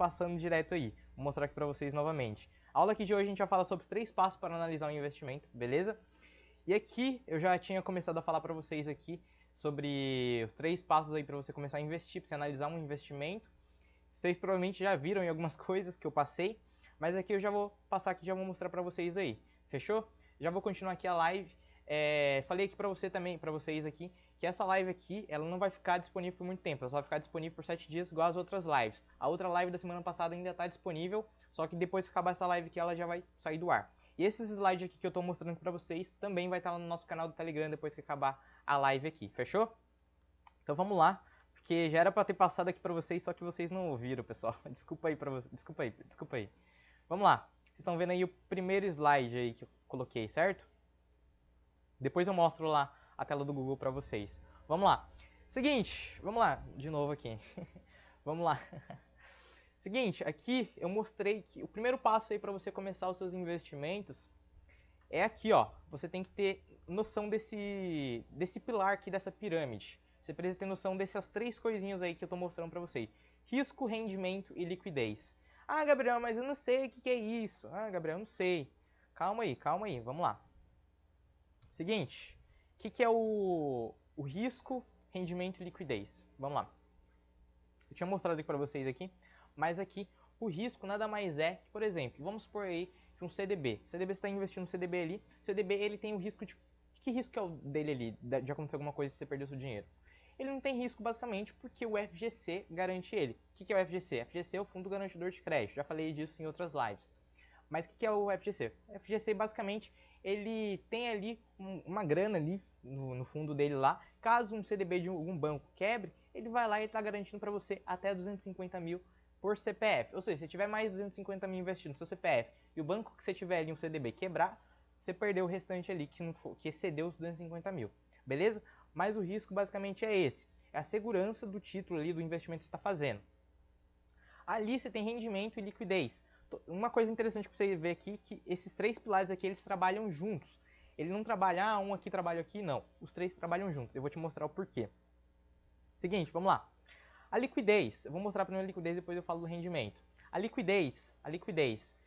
passando direto aí. Vou mostrar aqui para vocês novamente. A aula aqui de hoje a gente vai falar sobre os 3 passos para analisar um investimento, beleza? E aqui eu já tinha começado a falar para vocês aqui sobre os 3 passos aí para você começar a investir, para você analisar um investimento. Vocês provavelmente já viram em algumas coisas que eu passei, mas aqui eu já vou passar aqui, já vou mostrar para vocês aí. Fechou? Já vou continuar aqui a live. Falei aqui para vocês aqui, que essa live aqui, ela não vai ficar disponível por muito tempo, ela só vai ficar disponível por 7 dias, igual as outras lives. A outra live da semana passada ainda está disponível, só que depois que acabar essa live aqui, ela já vai sair do ar. E esses slides aqui que eu estou mostrando para vocês, também vai estar lá no nosso canal do Telegram depois que acabar a live aqui, fechou? Então vamos lá, porque já era para ter passado aqui para vocês, só que vocês não ouviram, pessoal. Desculpa aí. Vamos lá. Vocês estão vendo aí o primeiro slide aí que eu coloquei, certo? Depois eu mostro lá a tela do Google para vocês. Vamos lá. Seguinte, vamos lá, de novo aqui. Vamos lá. Seguinte, aqui eu mostrei que o primeiro passo aí para você começar os seus investimentos é aqui, ó. Você tem que ter noção desse pilar aqui, dessa pirâmide. Você precisa ter noção dessas 3 coisinhas aí que eu tô mostrando para vocês. Risco, rendimento e liquidez. Ah, Gabriel, mas eu não sei o que é isso. Ah, Gabriel, eu não sei. Calma aí, vamos lá. Seguinte, o que é o risco, rendimento e liquidez? Vamos lá. Eu tinha mostrado aqui para vocês aqui, mas aqui o risco nada mais é que, por exemplo, vamos supor aí que um CDB. CDB você está investindo no CDB ali, CDB ele tem o risco de... Que risco é o dele ali, de acontecer alguma coisa e você perder o seu dinheiro? Ele não tem risco basicamente porque o FGC garante ele. O que é o FGC? FGC é o Fundo Garantidor de Crédito, já falei disso em outras lives. Mas o que é o FGC? O FGC basicamente ele tem ali uma grana ali no fundo dele lá. Caso um CDB de algum banco quebre, ele vai lá e está garantindo para você até 250 mil por CPF. Ou seja, se tiver mais de 250 mil investido no seu CPF e o banco que você tiver ali um CDB quebrar, você perdeu o restante ali que excedeu os 250 mil. Beleza? Mas o risco basicamente é esse. É a segurança do título ali do investimento que você está fazendo. Ali você tem rendimento e liquidez. Uma coisa interessante que você vê aqui, que esses 3 pilares aqui, eles trabalham juntos. Ele não trabalha, um aqui trabalha aqui, não. Os 3 trabalham juntos. Eu vou te mostrar o porquê. Seguinte, vamos lá. A liquidez. Eu vou mostrar primeiro a liquidez, depois eu falo do rendimento. A liquidez. O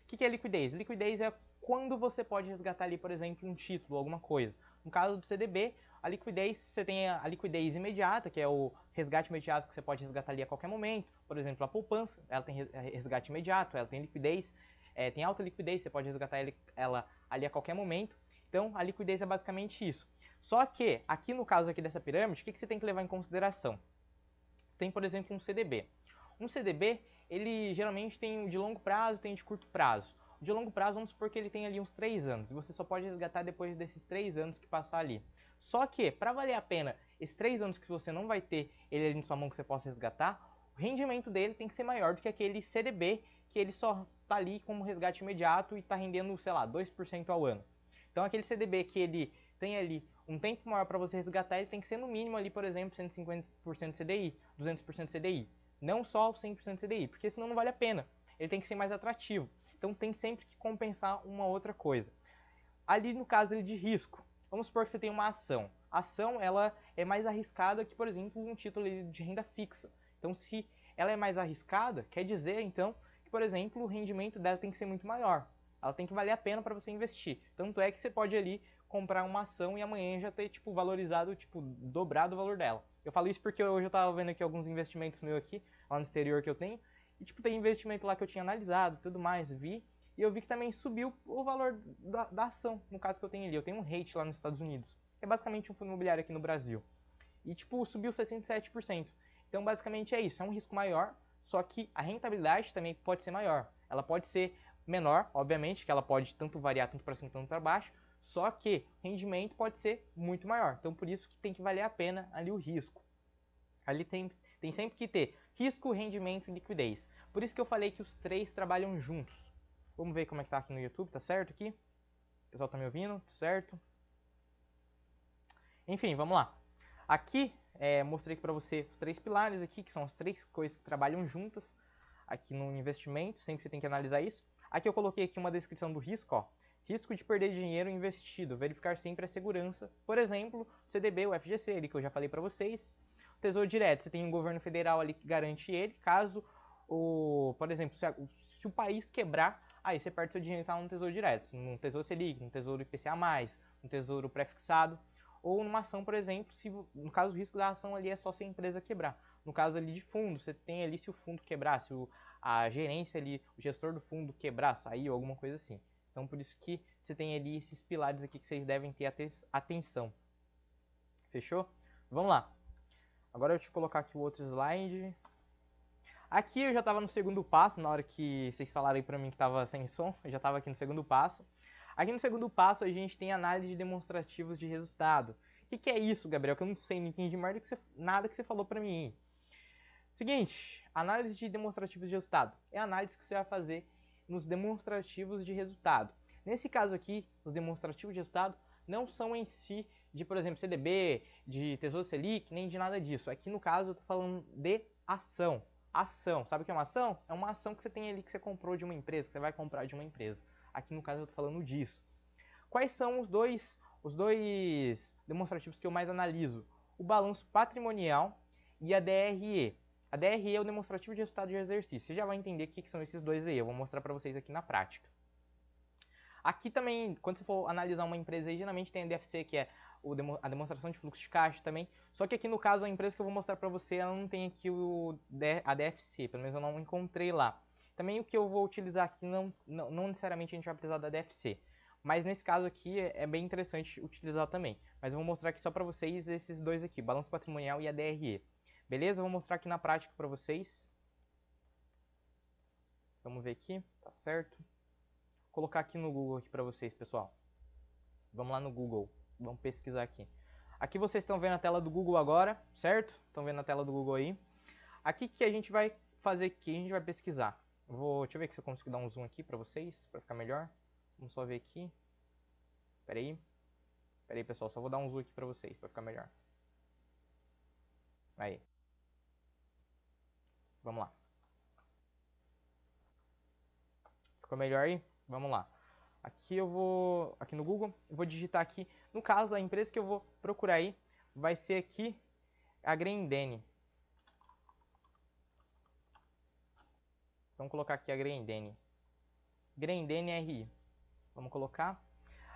que é liquidez? Liquidez é quando você pode resgatar ali, por exemplo, um título, alguma coisa. No caso do CDB, a liquidez, você tem a liquidez imediata, que é o resgate imediato que você pode resgatar ali a qualquer momento. Por exemplo, a poupança, ela tem resgate imediato, ela tem liquidez, tem alta liquidez, você pode resgatar ela ali a qualquer momento. Então, a liquidez é basicamente isso. Só que, aqui no caso aqui dessa pirâmide, o que você tem que levar em consideração? Você tem, por exemplo, um CDB. Um CDB, ele geralmente tem de longo prazo, tem de curto prazo. De longo prazo, vamos supor que ele tem ali uns 3 anos, e você só pode resgatar depois desses 3 anos que passar ali. Só que, para valer a pena esses 3 anos que você não vai ter ele ali na sua mão que você possa resgatar, o rendimento dele tem que ser maior do que aquele CDB que ele só está ali como resgate imediato e está rendendo, sei lá, 2% ao ano. Então aquele CDB que ele tem ali um tempo maior para você resgatar, ele tem que ser no mínimo ali, por exemplo, 150% CDI, 200% CDI. Não só o 100% CDI, porque senão não vale a pena. Ele tem que ser mais atrativo. Então tem sempre que compensar uma outra coisa. Ali no caso de risco, vamos supor que você tem uma ação. A ação ela é mais arriscada que, por exemplo, um título de renda fixa. Então se ela é mais arriscada, quer dizer então que, por exemplo, o rendimento dela tem que ser muito maior. Ela tem que valer a pena para você investir. Tanto é que você pode ali comprar uma ação e amanhã já ter valorizado, dobrado o valor dela. Eu falo isso porque hoje eu estava vendo aqui alguns investimentos meus aqui, lá no exterior que eu tenho. E tem investimento lá que eu tinha analisado, tudo mais, vi. E eu vi que também subiu o valor da ação, no caso que eu tenho ali. Eu tenho um REIT lá nos Estados Unidos, que é basicamente um fundo imobiliário aqui no Brasil. E subiu 67%. Então basicamente é isso, é um risco maior, só que a rentabilidade também pode ser maior. Ela pode ser menor, obviamente, que ela pode tanto variar tanto para cima quanto para baixo, só que o rendimento pode ser muito maior. Então por isso que tem que valer a pena ali o risco. Ali tem sempre que ter risco, rendimento e liquidez. Por isso que eu falei que os 3 trabalham juntos. Vamos ver como é que tá aqui no YouTube, tá certo aqui? O pessoal tá me ouvindo, certo? Enfim, vamos lá. Aqui, mostrei aqui para você os 3 pilares aqui, que são as 3 coisas que trabalham juntas aqui no investimento, sempre você tem que analisar isso. Aqui eu coloquei aqui uma descrição do risco, ó. Risco de perder dinheiro investido, verificar sempre a segurança. Por exemplo, o CDB, o FGC, ali que eu já falei para vocês. O Tesouro Direto, você tem um governo federal ali que garante ele, caso por exemplo, se o país quebrar, aí você perde seu dinheiro e está no Tesouro Direto, num Tesouro Selic, num Tesouro IPCA+, num Tesouro Pré-fixado, ou numa ação, por exemplo, se no caso o risco da ação ali é só se a empresa quebrar. No caso ali de fundo, você tem ali se o fundo quebrar, se a gerência ali, o gestor do fundo quebrar, sair ou alguma coisa assim. Então por isso que você tem ali esses pilares aqui que vocês devem ter atenção. Fechou? Vamos lá. Agora eu te colocar aqui o outro slide. Aqui eu já estava no segundo passo, na hora que vocês falaram aí pra mim que estava sem som, eu já estava aqui no segundo passo. Aqui no segundo passo a gente tem análise de demonstrativos de resultado. O que é isso, Gabriel? Que eu não sei, não entendi mais nada que você falou pra mim. Seguinte, análise de demonstrativos de resultado. É a análise que você vai fazer nos demonstrativos de resultado. Nesse caso aqui, os demonstrativos de resultado não são em si de, por exemplo, CDB, de Tesouro Selic, nem de nada disso. Aqui no caso eu estou falando de ação. Ação, sabe o que é uma ação? É uma ação que você tem ali que você comprou de uma empresa, que você vai comprar de uma empresa. Aqui no caso eu estou falando disso. Quais são os dois demonstrativos que eu mais analiso? O balanço patrimonial e a DRE. A DRE é o demonstrativo de resultado de exercício. Você já vai entender o que são esses dois aí. Eu vou mostrar para vocês aqui na prática. Aqui também, quando você for analisar uma empresa aí, geralmente tem a DFC, que é a demonstração de fluxo de caixa também. Só que aqui no caso, a empresa que eu vou mostrar para você, ela não tem aqui a DFC, pelo menos eu não encontrei lá. Também o que eu vou utilizar aqui, não necessariamente a gente vai precisar da DFC. Mas nesse caso aqui é bem interessante utilizar também. Mas eu vou mostrar aqui só para vocês esses dois aqui, balanço patrimonial e a DRE. Beleza? Eu vou mostrar aqui na prática para vocês. Vamos ver aqui, tá certo? Vou colocar aqui no Google aqui para vocês, pessoal. Vamos lá no Google, vamos pesquisar aqui. Aqui vocês estão vendo a tela do Google agora, certo? Estão vendo a tela do Google aí. Aqui que a gente vai fazer aqui, a gente vai pesquisar. Deixa eu ver se eu consigo dar um zoom aqui para vocês, para ficar melhor. Vamos só ver aqui. Pera aí, pessoal, só vou dar um zoom aqui para vocês, para ficar melhor. Aí. Vamos lá. Ficou melhor aí? Vamos lá. Aqui aqui no Google, eu vou digitar aqui. No caso, a empresa que eu vou procurar aí vai ser aqui a Grendene. Vamos colocar aqui a Grendene. Grendene RI. Vamos colocar.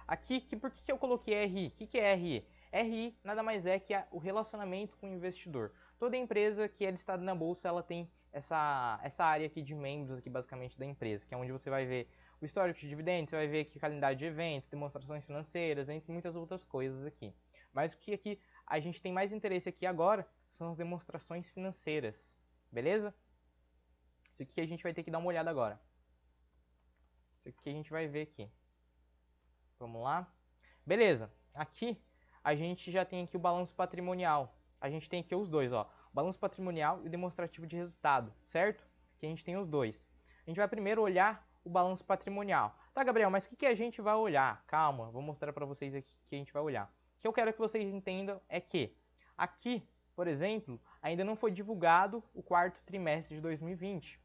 Aqui, por que eu coloquei RI? O que é RI? RI nada mais é que o relacionamento com o investidor. Toda empresa que é listada na bolsa, ela tem essa área aqui de membros aqui basicamente da empresa, que é onde você vai ver o histórico de dividendos, você vai ver aqui calendário de eventos, demonstrações financeiras, entre muitas outras coisas aqui. Mas o que aqui a gente tem mais interesse aqui agora são as demonstrações financeiras, beleza? Isso aqui a gente vai ter que dar uma olhada agora. Isso aqui a gente vai ver aqui. Vamos lá. Beleza, aqui a gente já tem aqui o balanço patrimonial. A gente tem aqui os dois, ó. O balanço patrimonial e o demonstrativo de resultado, certo? Que a gente tem os dois. A gente vai primeiro olhar o balanço patrimonial. Tá, Gabriel, mas o que a gente vai olhar? Calma, vou mostrar para vocês aqui o que a gente vai olhar. O que eu quero que vocês entendam é que aqui, por exemplo, ainda não foi divulgado o quarto trimestre de 2020.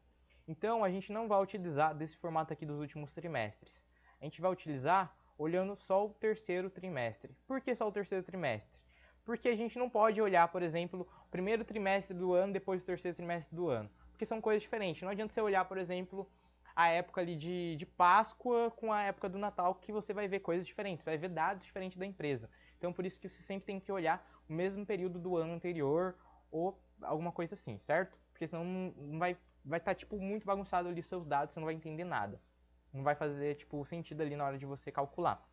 Então, a gente não vai utilizar desse formato aqui dos últimos trimestres. A gente vai utilizar olhando só o terceiro trimestre. Por que só o terceiro trimestre? Porque a gente não pode olhar, por exemplo, o primeiro trimestre do ano depois do terceiro trimestre do ano. Porque são coisas diferentes. Não adianta você olhar, por exemplo, a época ali de Páscoa com a época do Natal, que você vai ver coisas diferentes, vai ver dados diferentes da empresa. Então, por isso que você sempre tem que olhar o mesmo período do ano anterior ou alguma coisa assim, certo? Porque senão não vai estar tipo muito bagunçado ali os seus dados, você não vai entender nada. Não vai fazer tipo sentido ali na hora de você calcular.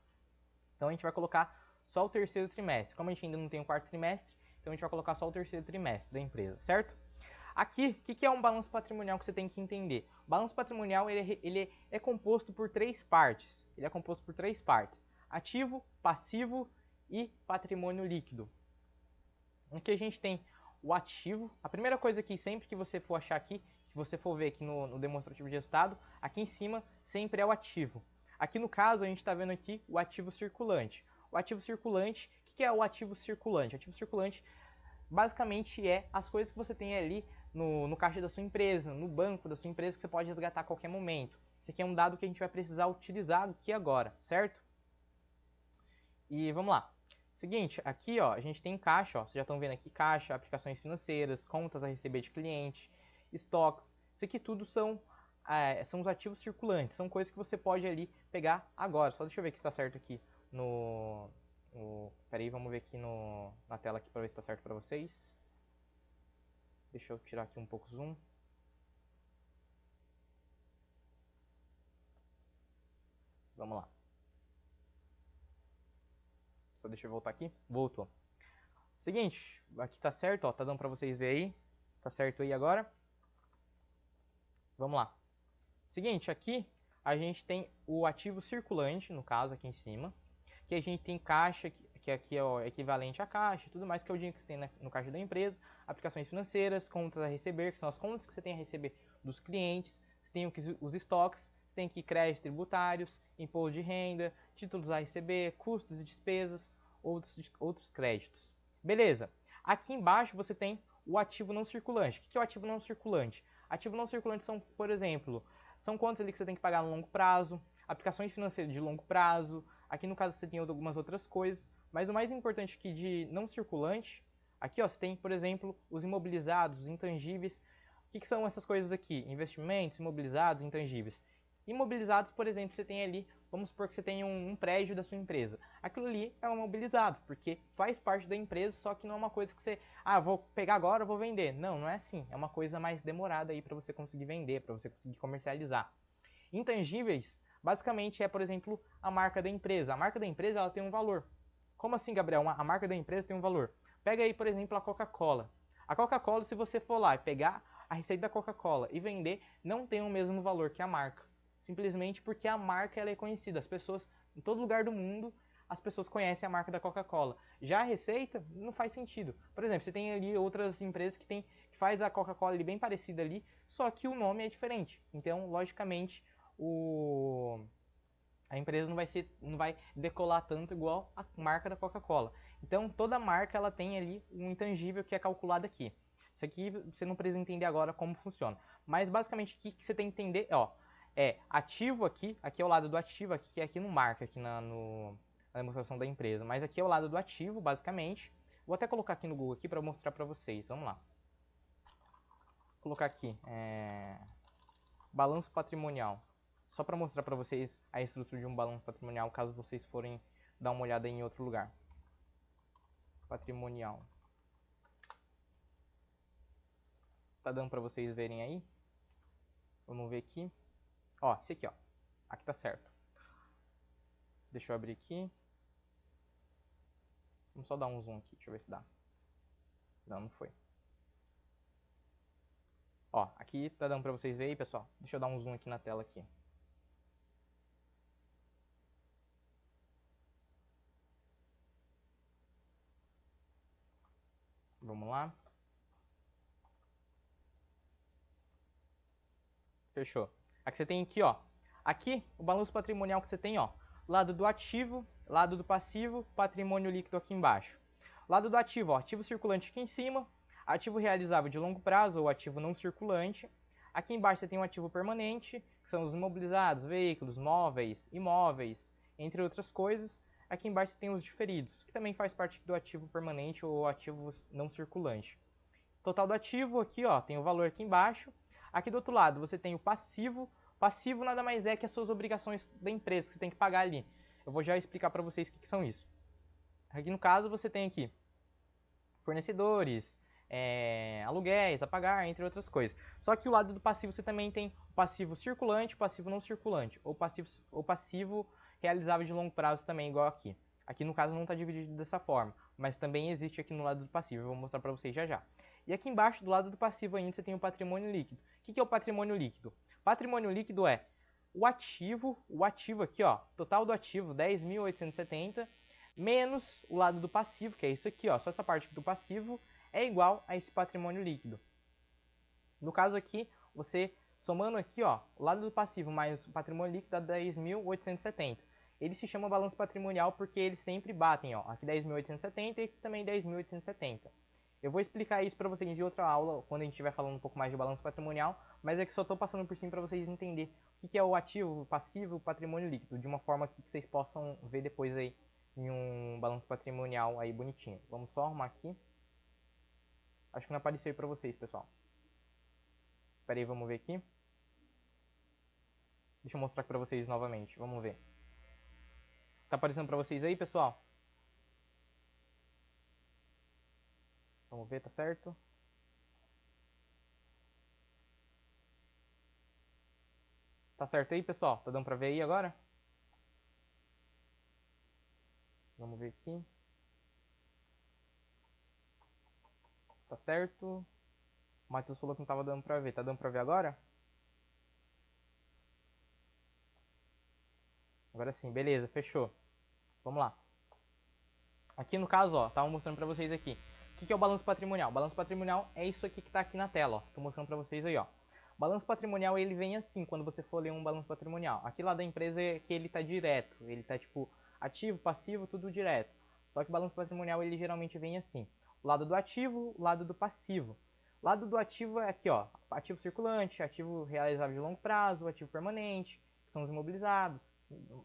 Então a gente vai colocar só o terceiro trimestre. Como a gente ainda não tem o quarto trimestre, então a gente vai colocar só o terceiro trimestre da empresa, certo? Aqui, o que é um balanço patrimonial que você tem que entender? O balanço patrimonial ele é composto por três partes. Ele é composto por três partes: ativo, passivo e patrimônio líquido. Aqui a gente tem o ativo. A primeira coisa que sempre que você for achar aqui, que você for ver aqui no demonstrativo de resultado, aqui em cima sempre é o ativo. Aqui no caso a gente está vendo aqui o ativo circulante. O ativo circulante, o que é o ativo circulante? O ativo circulante basicamente é as coisas que você tem ali no caixa da sua empresa, no banco da sua empresa, que você pode resgatar a qualquer momento. Esse aqui é um dado que a gente vai precisar utilizar aqui agora, certo? E vamos lá. Seguinte, aqui ó, a gente tem caixa, ó, vocês já estão vendo aqui caixa, aplicações financeiras, contas a receber de cliente, estoques, Isso aqui tudo são os ativos circulantes, são coisas que você pode ali pegar agora. Só deixa eu ver que está certo aqui peraí, vamos ver aqui na tela aqui para ver se está certo para vocês. Deixa eu tirar aqui um pouco o zoom. Vamos lá. Só deixa eu voltar aqui. Voltou. Seguinte, aqui tá certo, ó, tá dando para vocês verem aí. Tá certo aí agora? Vamos lá. Seguinte, aqui a gente tem o ativo circulante, no caso aqui em cima, que a gente tem caixa, que aqui é o equivalente à caixa e tudo mais, que é o dinheiro que você tem no caixa da empresa, aplicações financeiras, contas a receber, que são as contas que você tem a receber dos clientes, você tem os estoques, você tem aqui créditos tributários, imposto de renda, títulos a receber, custos e despesas, outros créditos. Beleza. Aqui embaixo você tem o ativo não circulante. O que é o ativo não circulante? Ativo não circulante são, por exemplo, são contas ali que você tem que pagar no longo prazo, aplicações financeiras de longo prazo. Aqui no caso você tem algumas outras coisas, mas o mais importante aqui de não circulante, aqui ó, você tem, por exemplo, os imobilizados, os intangíveis. O que são essas coisas aqui? Investimentos, imobilizados, intangíveis. Imobilizados, por exemplo, você tem ali, vamos supor que você tem um prédio da sua empresa. Aquilo ali é um imobilizado, porque faz parte da empresa, só que não é uma coisa que você, vou pegar agora, vou vender. Não, não é assim. É uma coisa mais demorada aí para você conseguir vender, para você conseguir comercializar. Intangíveis, basicamente é, por exemplo, a marca da empresa. A marca da empresa, ela tem um valor. Como assim, Gabriel? A marca da empresa tem um valor. Pega aí, por exemplo, a Coca-Cola. A Coca-Cola, se você for lá e pegar a receita da Coca-Cola e vender, não tem o mesmo valor que a marca. Simplesmente porque a marca ela é conhecida. As pessoas, em todo lugar do mundo, as pessoas conhecem a marca da Coca-Cola. Já a receita não faz sentido. Por exemplo, você tem ali outras empresas que faz a Coca-Cola ali bem parecida ali, só que o nome é diferente. Então, logicamente, a empresa não vai decolar tanto igual a marca da Coca-Cola. Então, toda marca ela tem ali um intangível que é calculado aqui. Isso aqui você não precisa entender agora como funciona. Mas, basicamente, o que você tem que entender é ativo aqui é o lado do ativo, aqui não marca aqui na demonstração da empresa, mas aqui é o lado do ativo, basicamente. Vou até colocar aqui no Google aqui para mostrar para vocês, vamos lá. Vou colocar aqui, balanço patrimonial, só para mostrar para vocês a estrutura de um balanço patrimonial, caso vocês forem dar uma olhada em outro lugar. Patrimonial. Tá dando para vocês verem aí? Vamos ver aqui. Ó, esse aqui, ó. Aqui tá certo. Deixa eu abrir aqui. Vamos só dar um zoom aqui, deixa eu ver se dá. Não foi. Ó, aqui tá dando pra vocês verem aí, pessoal. Deixa eu dar um zoom aqui na tela aqui. Vamos lá. Fechou. Aqui você tem aqui, ó. Aqui, o balanço patrimonial que você tem, ó. Lado do ativo, lado do passivo, patrimônio líquido aqui embaixo. Lado do ativo, ó. Ativo circulante aqui em cima. Ativo realizável de longo prazo ou ativo não circulante. Aqui embaixo você tem um ativo permanente, que são os imobilizados, veículos, móveis, imóveis, entre outras coisas. Aqui embaixo você tem os diferidos, que também faz parte do ativo permanente ou ativo não circulante. Total do ativo aqui, ó, tem o valor aqui embaixo. Aqui do outro lado você tem o passivo. Passivo nada mais é que as suas obrigações da empresa que você tem que pagar ali. Eu vou já explicar para vocês o que são isso. Aqui no caso você tem aqui fornecedores, aluguéis a pagar, entre outras coisas. Só que o lado do passivo você também tem o passivo circulante, o passivo não circulante, ou passivo realizável de longo prazo também, igual aqui. Aqui no caso não está dividido dessa forma, mas também existe aqui no lado do passivo, eu vou mostrar para vocês já já. E aqui embaixo, do lado do passivo ainda, você tem o patrimônio líquido. O que é o patrimônio líquido? Patrimônio líquido é o ativo aqui, ó, total do ativo 10.870, menos o lado do passivo, que é isso aqui, ó, só essa parte aqui do passivo, é igual a esse patrimônio líquido. No caso aqui, você somando aqui, ó, o lado do passivo mais o patrimônio líquido dá 10.870. Ele se chama balanço patrimonial porque eles sempre batem, ó, aqui 10.870 e aqui também 10.870. Eu vou explicar isso para vocês em outra aula, quando a gente estiver falando um pouco mais de balanço patrimonial, mas é que só estou passando por cima para vocês entenderem o que é o ativo, o passivo, o patrimônio líquido, de uma forma que vocês possam ver depois aí em um balanço patrimonial aí bonitinho. Vamos só arrumar aqui. Acho que não apareceu aí para vocês, pessoal. Espera aí, vamos ver aqui. Deixa eu mostrar aqui pra vocês novamente. Vamos ver. Tá aparecendo pra vocês aí, pessoal? Vamos ver, tá certo? Tá certo aí, pessoal? Tá dando pra ver aí agora? Vamos ver aqui. Tá certo? O Matheus falou que não tava dando pra ver. Tá dando pra ver agora? Agora sim, beleza, fechou. Vamos lá. Aqui no caso, ó, tava mostrando pra vocês aqui. O que é o balanço patrimonial? O balanço patrimonial é isso aqui que tá aqui na tela, ó. Tô mostrando pra vocês aí, ó. O balanço patrimonial, ele vem assim, quando você for ler um balanço patrimonial. Aqui lá da empresa é que ele tá direto. Ele tá, tipo, ativo, passivo, tudo direto. Só que o balanço patrimonial, ele geralmente vem assim. O lado do ativo, o lado do passivo. O lado do ativo é aqui, ó. Ativo circulante, ativo realizável de longo prazo, ativo permanente, que são os imobilizados,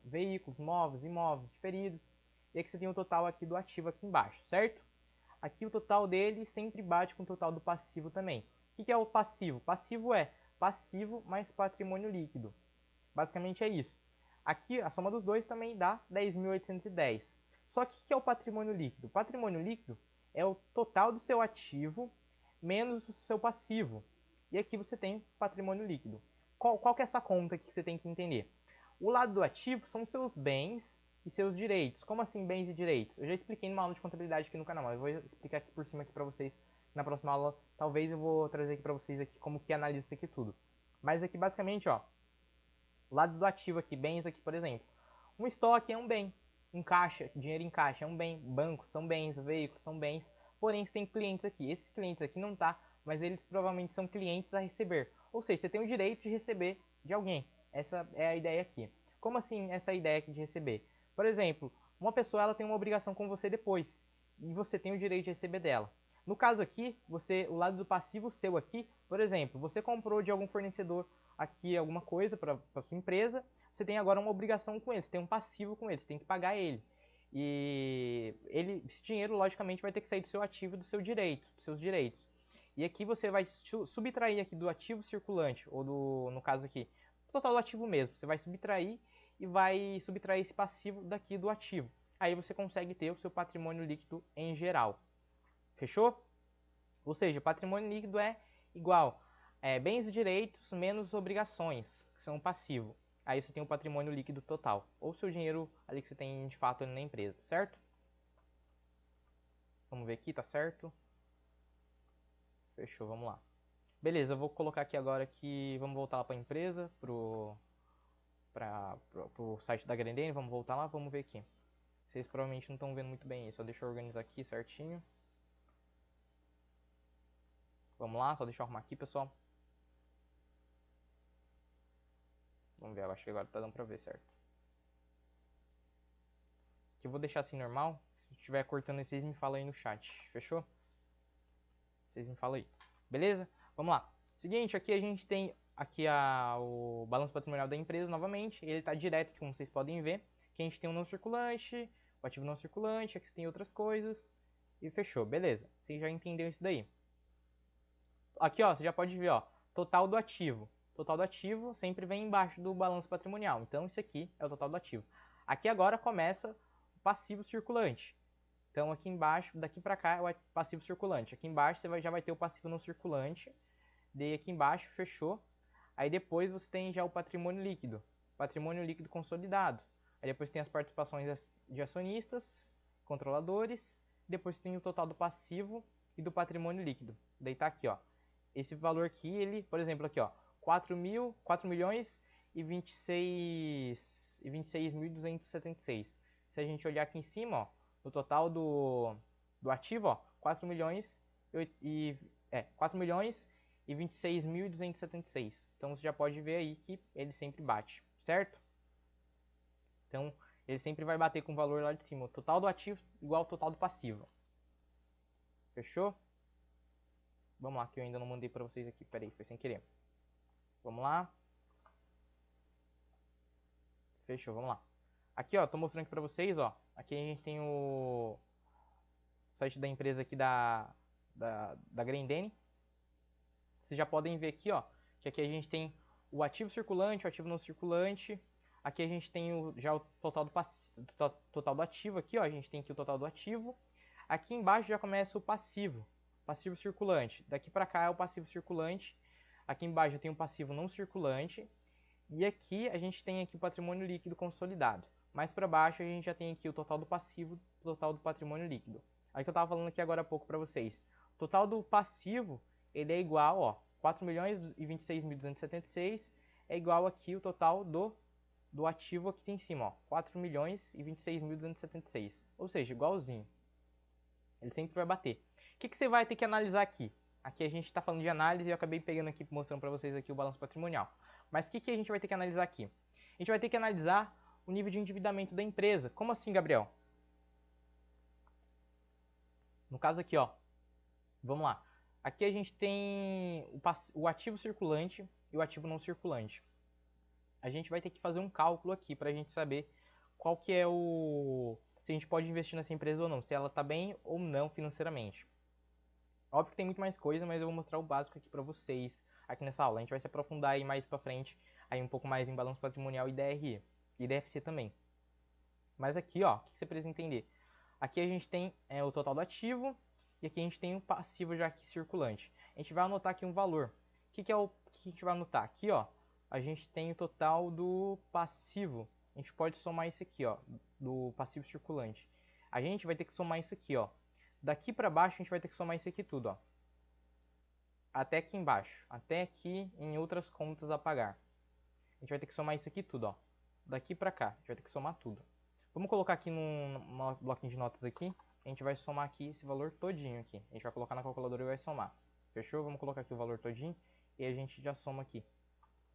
veículos, móveis, imóveis, diferidos. E aqui você tem o total aqui do ativo aqui embaixo, certo? Aqui o total dele sempre bate com o total do passivo também. O que é o passivo? Passivo é passivo mais patrimônio líquido. Basicamente é isso. Aqui a soma dos dois também dá 10.810. Só que o que é o patrimônio líquido? O patrimônio líquido é o total do seu ativo menos o seu passivo. E aqui você tem patrimônio líquido. Qual que é essa conta que você tem que entender? O lado do ativo são seus bens e seus direitos. Como assim bens e direitos? Eu já expliquei numa aula de contabilidade aqui no canal, mas eu vou explicar aqui por cima aqui para vocês. Na próxima aula, talvez eu vou trazer aqui para vocês aqui como que analisa isso aqui tudo. Mas aqui basicamente, ó, o lado do ativo aqui, bens aqui, por exemplo. Um estoque é um bem, um caixa, dinheiro em caixa é um bem, bancos são bens, veículos são bens. Porém, você tem clientes aqui. Esses clientes aqui não tá, mas eles provavelmente são clientes a receber. Ou seja, você tem o direito de receber de alguém. Essa é a ideia aqui. Como assim essa ideia aqui de receber? Por exemplo, uma pessoa ela tem uma obrigação com você depois e você tem o direito de receber dela. No caso aqui, o lado do passivo seu aqui, por exemplo, você comprou de algum fornecedor aqui alguma coisa para sua empresa, você tem agora uma obrigação com ele, você tem um passivo com ele, você tem que pagar ele. E esse dinheiro, logicamente, vai ter que sair do seu ativo e do seu direito, dos seus direitos. E aqui você vai subtrair aqui do ativo circulante, ou no caso aqui, total do ativo mesmo. Você vai subtrair e vai subtrair esse passivo daqui do ativo. Aí você consegue ter o seu patrimônio líquido em geral. Fechou? Ou seja, patrimônio líquido é igual bens e direitos menos obrigações, que são passivo. Aí você tem o patrimônio líquido total, ou seu dinheiro ali que você tem de fato na empresa, certo? Vamos ver aqui, tá certo? Fechou, vamos lá. Beleza, eu vou colocar aqui agora que vamos voltar lá para a empresa, pro site da Grendene, vamos voltar lá, vamos ver aqui. Vocês provavelmente não estão vendo muito bem isso, só deixa eu organizar aqui certinho. Vamos lá, só deixa eu arrumar aqui, pessoal. Vamos ver, eu acho que agora tá dando pra ver certo. Aqui eu vou deixar assim normal. Se estiver cortando aí, vocês me falam aí no chat, fechou? Vocês me falam aí. Beleza? Vamos lá. Seguinte, aqui a gente tem aqui o balanço patrimonial da empresa novamente. Ele está direto aqui, como vocês podem ver. Aqui a gente tem o não circulante, o ativo não circulante, aqui tem outras coisas. E fechou, beleza. Vocês já entenderam isso daí. Aqui, ó, você já pode ver, ó, total do ativo. Total do ativo sempre vem embaixo do balanço patrimonial. Então, isso aqui é o total do ativo. Aqui agora começa o passivo circulante. Então, aqui embaixo, daqui para cá, é o passivo circulante. Aqui embaixo você já vai ter o passivo não circulante. Daí aqui embaixo, fechou. Aí depois você tem já o patrimônio líquido. Patrimônio líquido consolidado. Aí depois tem as participações de acionistas, controladores. Depois tem o total do passivo e do patrimônio líquido. Daí tá aqui, ó. Esse valor aqui, ele, por exemplo, aqui, ó. 4 milhões e 26.276. Se a gente olhar aqui em cima, ó. No total do ativo, ó, 4 milhões e 26.276. Então você já pode ver aí que ele sempre bate, certo? Então ele sempre vai bater com o valor lá de cima. O total do ativo igual ao total do passivo. Fechou? Vamos lá, que eu ainda não mandei para vocês aqui. Pera aí, foi sem querer. Vamos lá. Fechou, vamos lá. Aqui, ó, tô mostrando aqui para vocês, ó. Aqui a gente tem o site da empresa aqui da Grendene. Vocês já podem ver aqui, ó, que aqui a gente tem o ativo circulante, o ativo não circulante. Aqui a gente tem já o total do ativo aqui, ó, a gente tem aqui o total do ativo. Aqui embaixo já começa o passivo circulante. Daqui para cá é o passivo circulante. Aqui embaixo já tem o passivo não circulante. E aqui a gente tem aqui o patrimônio líquido consolidado. Mais para baixo a gente já tem aqui o total do passivo, o total do patrimônio líquido. Aí que eu estava falando aqui agora há pouco para vocês. O total do passivo, ele é igual, ó, 4.026.276 é igual aqui o total do ativo aqui em cima, ó, 4.026.276. Ou seja, igualzinho. Ele sempre vai bater. O que você vai ter que analisar aqui? Aqui a gente está falando de análise e eu acabei pegando aqui, mostrando para vocês aqui o balanço patrimonial. Mas o que a gente vai ter que analisar aqui? A gente vai ter que analisar o nível de endividamento da empresa. Como assim, Gabriel? No caso aqui, ó, vamos lá. Aqui a gente tem o ativo circulante e o ativo não circulante. A gente vai ter que fazer um cálculo aqui para a gente saber qual que é se a gente pode investir nessa empresa ou não, se ela está bem ou não financeiramente. Óbvio que tem muito mais coisa, mas eu vou mostrar o básico aqui para vocês aqui nessa aula. A gente vai se aprofundar aí mais para frente, aí um pouco mais em balanço patrimonial e DRE, e DFC também. Mas aqui, ó, o que você precisa entender? Aqui a gente tem o total do ativo e aqui a gente tem o passivo já aqui circulante. A gente vai anotar aqui um valor. O que a gente vai anotar? Aqui, ó, a gente tem o total do passivo. A gente pode somar isso aqui, ó, do passivo circulante. A gente vai ter que somar isso aqui, ó. Daqui para baixo a gente vai ter que somar isso aqui tudo, ó. Até aqui embaixo, até aqui em outras contas a pagar. A gente vai ter que somar isso aqui tudo, ó. Daqui para cá, a gente vai ter que somar tudo. Vamos colocar aqui num bloquinho de notas aqui. A gente vai somar aqui esse valor todinho aqui. A gente vai colocar na calculadora e vai somar. Fechou? Vamos colocar aqui o valor todinho e a gente já soma aqui.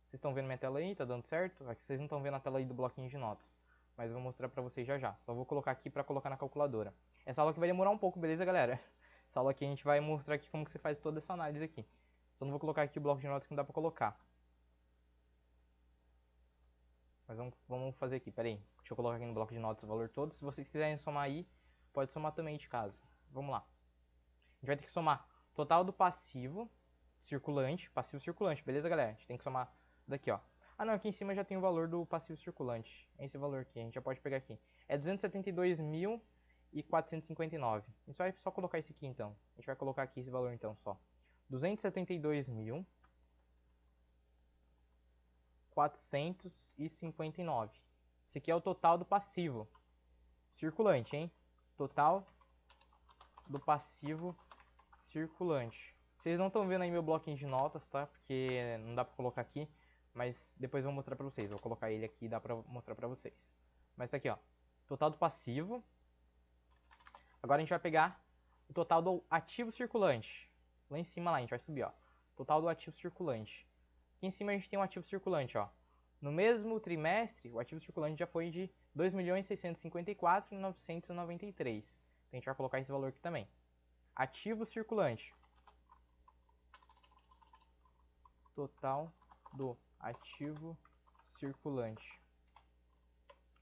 Vocês estão vendo minha tela aí? Tá dando certo? Aqui vocês não estão vendo a tela aí do bloquinho de notas. Mas eu vou mostrar pra vocês já já. Só vou colocar aqui pra colocar na calculadora. Essa aula aqui vai demorar um pouco, beleza, galera? Essa aula aqui a gente vai mostrar aqui como que você faz toda essa análise aqui. Só não vou colocar aqui o bloco de notas que não dá pra colocar. Mas vamos fazer aqui, pera aí. Deixa eu colocar aqui no bloco de notas o valor todo. Se vocês quiserem somar aí, pode somar também de casa. Vamos lá. A gente vai ter que somar total do passivo circulante, beleza, galera? A gente tem que somar daqui, ó. Ah, não, aqui em cima já tem o valor do passivo circulante. É esse valor aqui, a gente já pode pegar aqui. É 272.459. A gente vai só colocar esse aqui, então. A gente vai colocar aqui esse valor, então, só. 272.459. Esse aqui é o total do passivo circulante, hein? Total do passivo circulante. Vocês não estão vendo aí meu bloquinho de notas, tá? Porque não dá pra colocar aqui. Mas depois eu vou mostrar pra vocês. Vou colocar ele aqui e dá pra mostrar pra vocês. Mas tá aqui, ó. Total do passivo. Agora a gente vai pegar o total do ativo circulante. Lá em cima, lá, a gente vai subir, ó. Total do ativo circulante. Aqui em cima a gente tem um ativo circulante, ó. No mesmo trimestre, o ativo circulante já foi de 2.654.993. Então a gente vai colocar esse valor aqui também. Ativo circulante. Total do ativo circulante.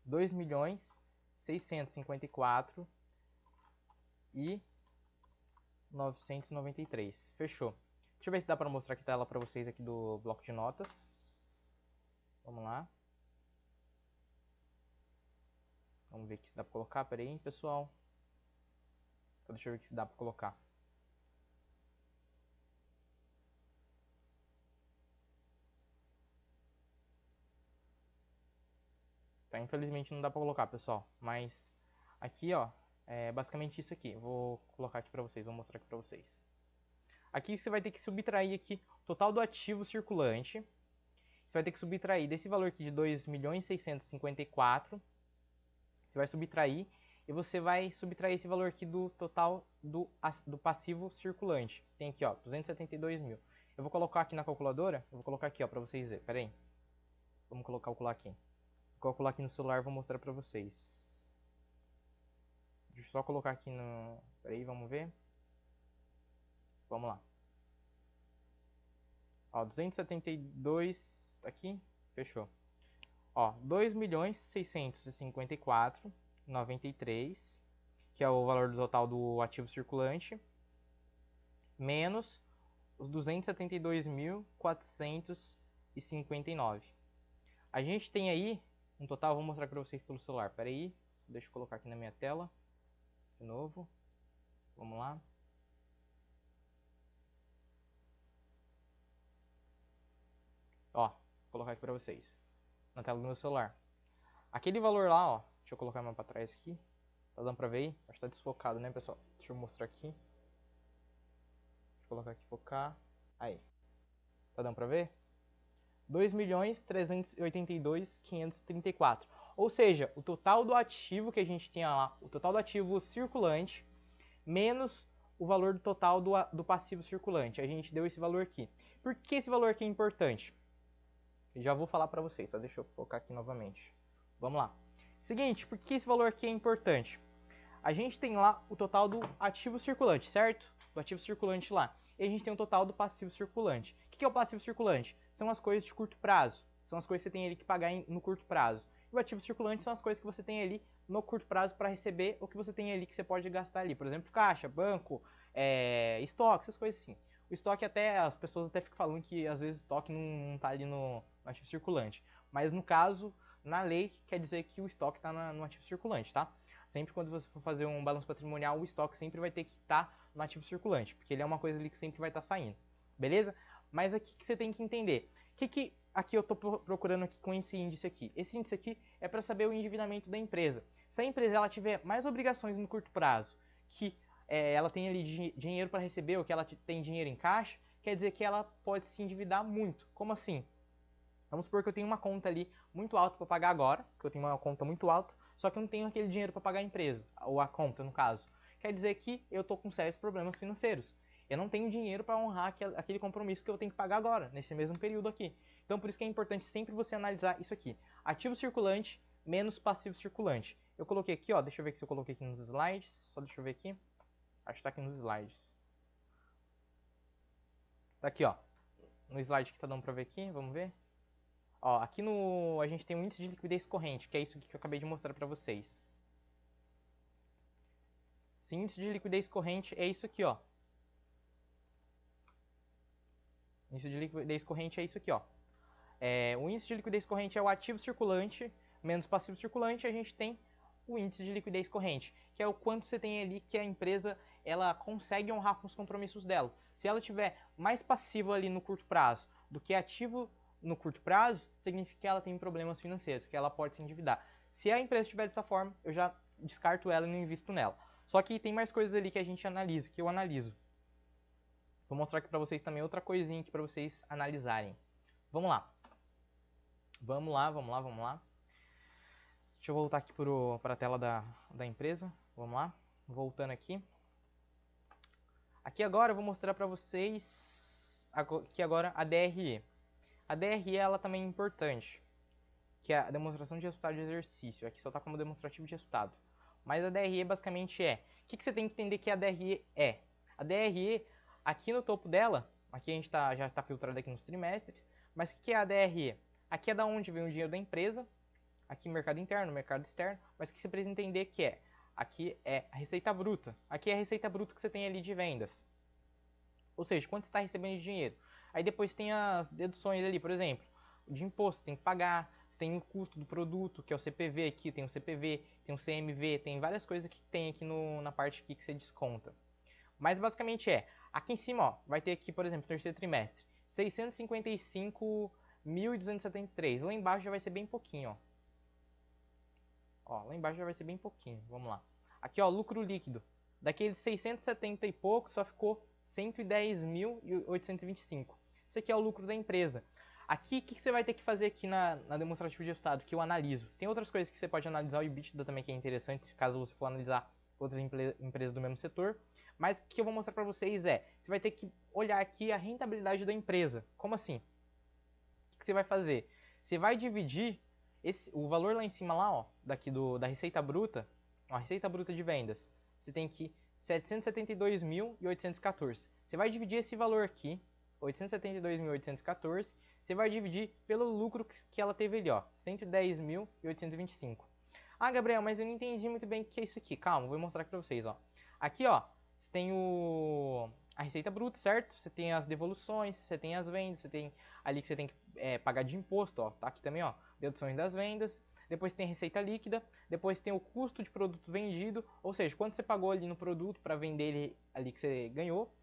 2.654.993. Fechou. Deixa eu ver se dá para mostrar aqui a tela para vocês aqui do bloco de notas. Vamos lá. Vamos ver aqui se dá para colocar. Pera aí, pessoal. Então, deixa eu ver aqui se dá para colocar. Tá, infelizmente não dá pra colocar, pessoal. Mas aqui, ó, é basicamente isso aqui. Vou colocar aqui pra vocês, vou mostrar aqui pra vocês. Aqui você vai ter que subtrair aqui o total do ativo circulante. Você vai ter que subtrair desse valor aqui de 2.654. Você vai subtrair e você vai subtrair esse valor aqui do total do passivo circulante. Tem aqui, ó, 272 mil. Eu vou colocar aqui na calculadora. Eu vou colocar aqui, ó, pra vocês verem. Pera aí. Vamos calcular aqui. Vou calcular aqui no celular e vou mostrar pra vocês. Deixa eu só colocar aqui no... Pera aí, vamos ver. Vamos lá. Ó, 272 tá aqui. Fechou. Ó, 2.654.93, que é o valor do total do ativo circulante, menos os 272.459. A gente tem aí um total, vou mostrar para vocês pelo celular. Pera aí, deixa eu colocar aqui na minha tela. De novo. Vamos lá. Ó, vou colocar aqui para vocês. Na tela do meu celular. Aquele valor lá, ó. Deixa eu colocar mais para trás aqui. Tá dando pra ver aí? Acho que tá desfocado, né, pessoal? Deixa eu mostrar aqui. Deixa eu colocar aqui, focar. Aí. Tá dando pra ver? 2.382.534. Ou seja, o total do ativo que a gente tinha lá, o total do ativo circulante, menos o valor do total do passivo circulante. A gente deu esse valor aqui. Por que esse valor aqui é importante? Eu já vou falar pra vocês, só deixa eu focar aqui novamente. Vamos lá. Seguinte, por que esse valor aqui é importante? A gente tem lá o total do ativo circulante, certo? Do ativo circulante lá. E a gente tem o total do passivo circulante. O que é o passivo circulante? São as coisas de curto prazo. São as coisas que você tem ali que pagar no curto prazo. E o ativo circulante são as coisas que você tem ali no curto prazo para receber, ou que você tem ali que você pode gastar ali. Por exemplo, caixa, banco, estoque, essas coisas assim. O estoque até, as pessoas até ficam falando que às vezes o estoque não está ali no ativo circulante. Mas no caso, na lei, quer dizer que o estoque está no ativo circulante, tá? Sempre quando você for fazer um balanço patrimonial, o estoque sempre vai ter que estar no ativo circulante, porque ele é uma coisa ali que sempre vai estar saindo, beleza? Mas aqui que você tem que entender, que aqui eu estou procurando aqui com esse índice aqui? Esse índice aqui é para saber o endividamento da empresa. Se a empresa ela tiver mais obrigações no curto prazo, que ela tem ali dinheiro para receber, ou que ela tem dinheiro em caixa, quer dizer que ela pode se endividar muito. Como assim? Vamos supor que eu tenho uma conta ali muito alta para pagar agora, que eu tenho uma conta muito alta, só que eu não tenho aquele dinheiro para pagar a empresa, ou a conta no caso. Quer dizer que eu estou com sérios problemas financeiros. Eu não tenho dinheiro para honrar aquele compromisso que eu tenho que pagar agora, nesse mesmo período aqui. Então por isso que é importante sempre você analisar isso aqui. Ativo circulante menos passivo circulante. Eu coloquei aqui, ó, deixa eu ver se eu coloquei aqui nos slides, só deixa eu ver aqui. Acho que está aqui nos slides. Tá aqui, ó. No slide que tá dando para ver aqui, vamos ver. Ó, aqui a gente tem um índice de liquidez corrente, que é isso que eu acabei de mostrar para vocês. Esse índice de liquidez corrente é isso aqui, ó. O índice de liquidez corrente é isso aqui, ó. O índice de liquidez corrente é o ativo circulante menos passivo circulante, a gente tem o índice de liquidez corrente, que é o quanto você tem ali que a empresa ela consegue honrar com os compromissos dela. Se ela tiver mais passivo ali no curto prazo do que ativo no curto prazo, significa que ela tem problemas financeiros, que ela pode se endividar. Se a empresa estiver dessa forma, eu já descarto ela e não invisto nela. Só que tem mais coisas ali que a gente analisa, que eu analiso. Vou mostrar aqui para vocês também outra coisinha aqui para vocês analisarem. Vamos lá. Vamos lá. Deixa eu voltar aqui para a tela da empresa. Vamos lá. Voltando aqui. Aqui agora eu vou mostrar para vocês aqui agora a DRE. A DRE ela também é importante, que é a demonstração de resultado de exercício. Aqui só está como demonstrativo de resultado. Mas a DRE basicamente o que você tem que entender que a DRE é? A DRE, aqui no topo dela, aqui a gente já está filtrado aqui nos trimestres, mas o que é a DRE? Aqui é da onde vem o dinheiro da empresa, aqui mercado interno, mercado externo, mas o que você precisa entender que aqui é a receita bruta. Aqui é a receita bruta que você tem ali de vendas. Ou seja, quanto você está recebendo de dinheiro. Aí depois tem as deduções ali, por exemplo, de imposto, tem que pagar, tem o custo do produto, que é o CPV aqui, tem o CPV, tem o CMV, tem várias coisas que tem aqui na parte aqui que você desconta. Mas basicamente aqui em cima, ó, vai ter aqui, por exemplo, terceiro trimestre, 655.273. Lá embaixo já vai ser bem pouquinho, ó. Lá embaixo já vai ser bem pouquinho, vamos lá. Aqui, ó, lucro líquido. Daqueles 670 e pouco, só ficou 110.825. Isso aqui é o lucro da empresa. Aqui, o que você vai ter que fazer aqui na demonstrativa de resultado, que eu analiso? Tem outras coisas que você pode analisar, o EBITDA também que é interessante, caso você for analisar outras empresas do mesmo setor. Mas o que eu vou mostrar para vocês você vai ter que olhar aqui a rentabilidade da empresa. Como assim? O que você vai fazer? Você vai dividir o valor lá em cima, lá, ó, daqui da receita bruta, ó, a receita bruta de vendas. Você tem que 772.814. Você vai dividir esse valor aqui, 872.814, você vai dividir pelo lucro que ela teve ali, ó, 110.825. Ah, Gabriel, mas eu não entendi muito bem o que é isso aqui. Calma, vou mostrar aqui pra vocês, ó. Aqui, ó, você tem a receita bruta, certo? Você tem as devoluções, você tem as vendas, você tem ali que você tem que pagar de imposto, ó, tá aqui também, ó, deduções das vendas. Depois tem a receita líquida, depois tem o custo de produto vendido, ou seja, quanto você pagou ali no produto para vender ele ali que você ganhou,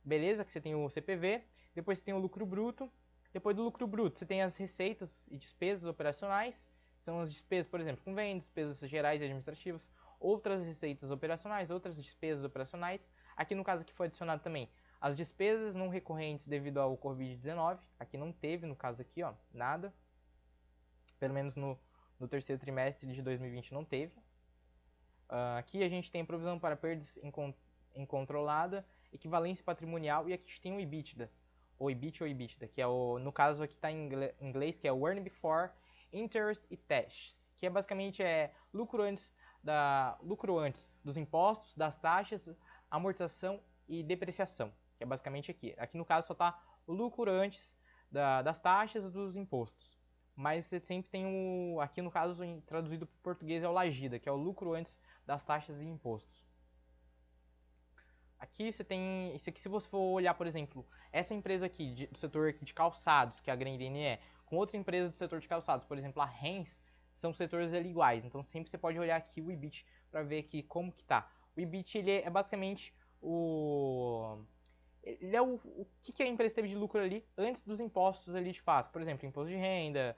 beleza? Que você tem o CPV, depois você tem o lucro bruto, depois do lucro bruto você tem as receitas e despesas operacionais, são as despesas, por exemplo, com vendas, despesas gerais e administrativas, outras receitas operacionais, outras despesas operacionais. Aqui no caso aqui foi adicionado também as despesas não recorrentes devido ao Covid-19, aqui não teve no caso aqui, ó, nada, pelo menos no terceiro trimestre de 2020 não teve. Aqui a gente tem provisão para perdas incontrolada, equivalência patrimonial, e aqui a gente tem o EBITDA, ou EBIT ou EBITDA, que é no caso aqui está em inglês, que é o Earn Before Interest e Taxes, que é basicamente lucro antes dos impostos, das taxas, amortização e depreciação, que é basicamente aqui. Aqui no caso só está o lucro antes das taxas e dos impostos. Mas você sempre tem aqui no caso traduzido para o português é o LAGIDA, que é o lucro antes das taxas e impostos. Aqui você tem, isso aqui se você for olhar, por exemplo, essa empresa aqui do setor aqui de calçados, que a Grendene é, com outra empresa do setor de calçados, por exemplo, a Renz, são setores ali iguais. Então sempre você pode olhar aqui o EBIT para ver aqui como que tá. O EBIT ele é basicamente ele é o que a empresa teve de lucro ali antes dos impostos ali de fato. Por exemplo, imposto de renda,